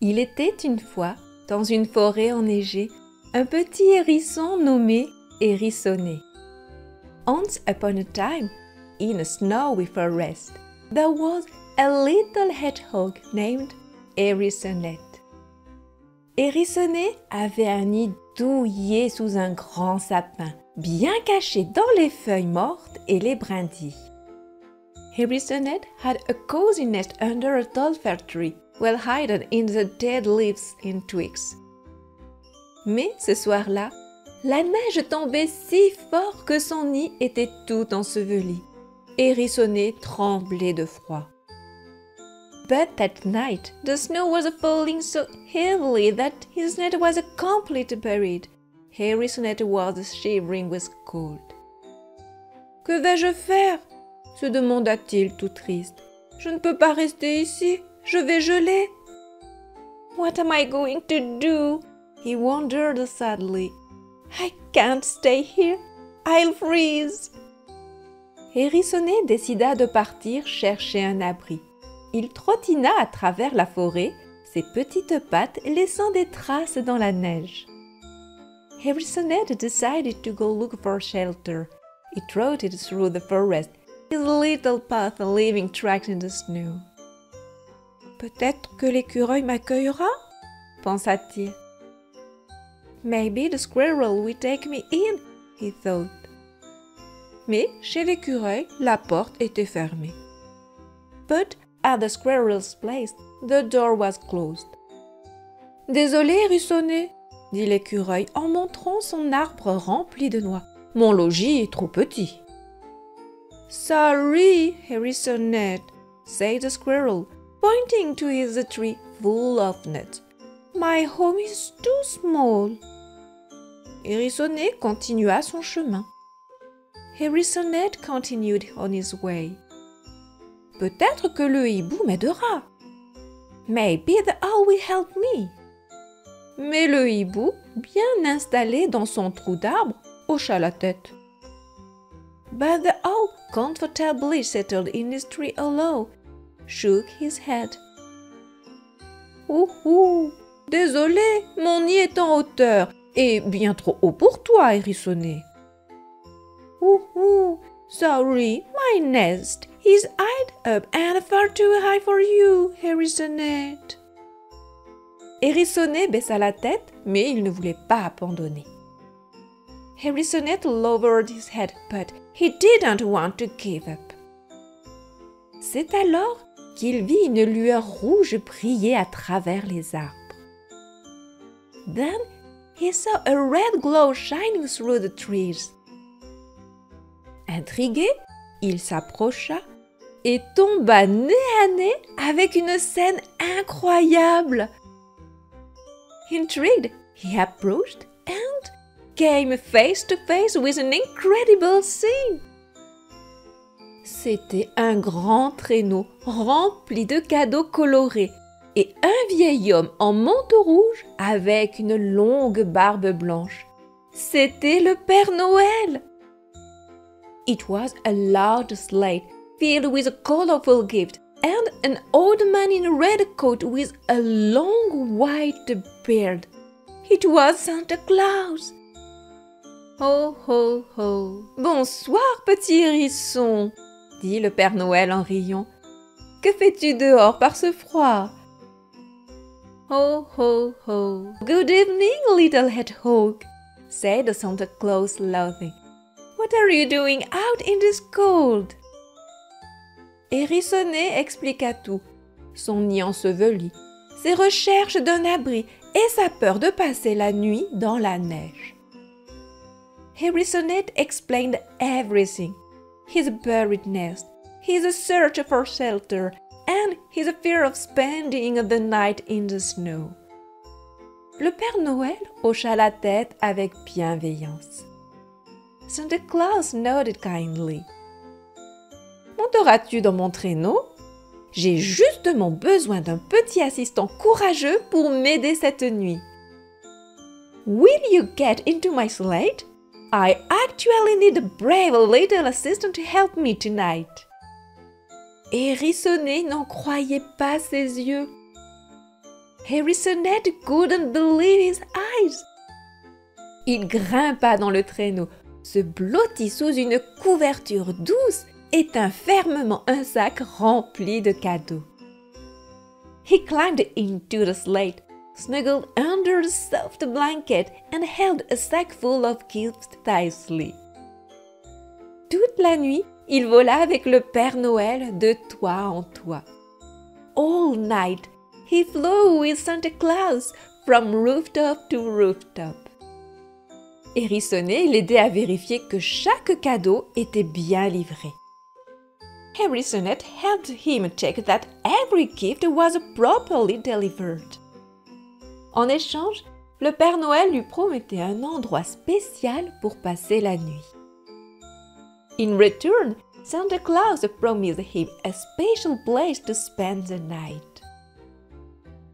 Il était une fois, dans une forêt enneigée, un petit hérisson nommé Hérissonnet. Once upon a time, in a snowy forest, there was a little hedgehog named Hérissonnet. Hérissonnet avait un nid douillet sous un grand sapin, bien caché dans les feuilles mortes et les brindilles. Hérissonnet had a cozy nest under a tall fir tree, well hidden in the dead leaves and twigs. Mais ce soir-là, la neige tombait si fort que son nid était tout enseveli. Hérissonnet tremblait de froid. But that night, the snow was falling so heavily that his net was completely buried. Hérissonnet was shivering with cold. « Que vais-je faire ?» se demanda-t-il tout triste. « Je ne peux pas rester ici, je vais geler. »« What am I going to do ?» he wondered sadly. « I can't stay here, I'll freeze. » Hérissonnet décida de partir chercher un abri. Il trottina à travers la forêt, ses petites pattes laissant des traces dans la neige. Hérissonnet decided to go look for shelter. He trotted through the forest, his little path leaving tracks in the snow. « Peut-être que l'écureuil m'accueillera ?» pensa-t-il. « Maybe the squirrel will take me in » he thought. Mais chez l'écureuil, la porte était fermée. But at the squirrel's place, the door was closed. « Désolé, Hérissonnet » dit l'écureuil en montrant son arbre rempli de noix. « Mon logis est trop petit. »« Sorry, Hérissonnet » said the squirrel, pointing to his tree full of nuts. « My home is too small. » Hérissonnet continua son chemin. Hérissonnet continued on his way. « Peut-être que le hibou m'aidera. »« Maybe the owl will help me. » Mais le hibou, bien installé dans son trou d'arbre, hocha la tête. But the owl, comfortably settled in his tree alone, shook his head. « Ouh, désolé, mon nid est en hauteur et bien trop haut pour toi, Hérissonnet. »« Ouh, sorry, my nest is high up and far too high for you, Hérissonnet. » Hérissonnet baissa la tête, mais il ne voulait pas abandonner. Hérissonnet lowered his head, but he didn't want to give up. C'est alors qu'il vit une lueur rouge briller à travers les arbres. Then he saw a red glow shining through the trees. Intrigué, il s'approcha et tomba nez à nez avec une scène incroyable. Intrigued, he approached and came face to face with an incredible scene. C'était un grand traîneau rempli de cadeaux colorés et un vieil homme en manteau rouge avec une longue barbe blanche. C'était le Père Noël. It was a large sleigh filled with colorful gifts and an old man in a red coat with a long white beard. It was Santa Claus. Ho, ho, ho. Bonsoir, petit hérisson, dit le Père Noël en riant. Que fais-tu dehors par ce froid? Ho, ho, ho. Good evening, little hedgehog, said Santa Claus laughing. What are you doing out in this cold? Hérissonnet expliqua tout, son nid enseveli, ses recherches d'un abri et sa peur de passer la nuit dans la neige. Hérissonnet explained everything, his buried nest, his search for shelter, and his fear of spending the night in the snow. Le Père Noël hocha la tête avec bienveillance. Santa Claus nodded kindly. Monteras-tu dans mon traîneau? J'ai justement besoin d'un petit assistant courageux pour m'aider cette nuit. Will you get into my sled? I actually need a brave little assistant to help me tonight. Hérissonnet n'en croyait pas ses yeux. Harrisonette couldn't believe his eyes. Il grimpa dans le traîneau, se blottit sous une couverture douce et tint fermement un sac rempli de cadeaux. He climbed into the sled, snuggled under the soft blanket and held a sack full of gifts tightly. Toute la nuit, il vola avec le Père Noël de toit en toit. All night, he flew with Santa Claus from rooftop to rooftop. Harrisonnet l'aidait à vérifier que chaque cadeau était bien livré. Harrisonette helped him check that every gift was properly delivered. En échange, le Père Noël lui promettait un endroit spécial pour passer la nuit. In return, Santa Claus promised him a special place to spend the night.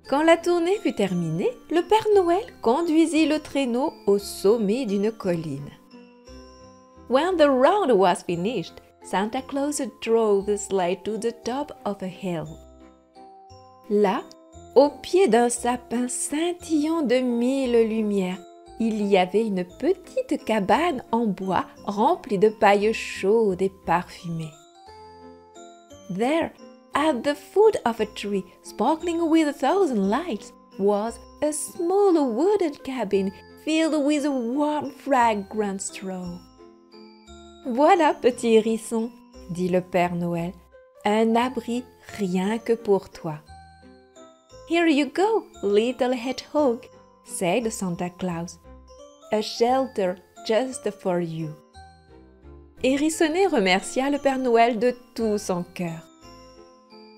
Quand la tournée fut terminée, le Père Noël conduisit le traîneau au sommet d'une colline. When the round was finished, Santa Claus drove the sleigh to the top of a hill. Là, au pied d'un sapin scintillant de 1000 lumières, il y avait une petite cabane en bois remplie de paille chaude et parfumée. There, at the foot of a tree sparkling with 1,000 lights, was a small wooden cabin filled with warm, fragrant straw. « Voilà, petit hérisson, » dit le Père Noël, « un abri rien que pour toi. »« Here you go, little hedgehog, » said Santa Claus, « a shelter just for you. » Harrisonnet remercia le Père Noël de tout son cœur.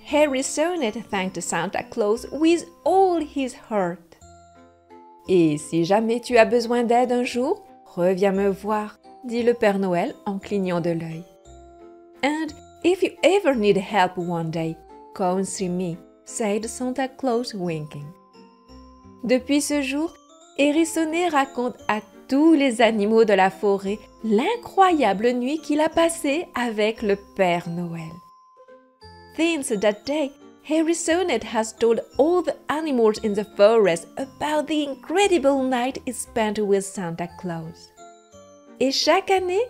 Harrisonnet thanked Santa Claus with all his heart. « Et si jamais tu as besoin d'aide un jour, reviens me voir, » dit le Père Noël en clignant de l'œil. « And if you ever need help one day, come see me, » said Santa Claus winking. Depuis ce jour, Harrisonnet raconte à tous les animaux de la forêt l'incroyable nuit qu'il a passée avec le Père Noël. Since that day, Harrisonnet has told all the animals in the forest about the incredible night he spent with Santa Claus. Et chaque année,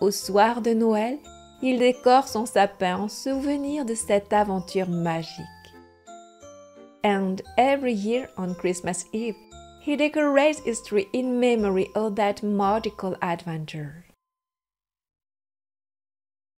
au soir de Noël, il décore son sapin en souvenir de cette aventure magique. And every year on Christmas Eve, he decorates his tree in memory of that magical adventure.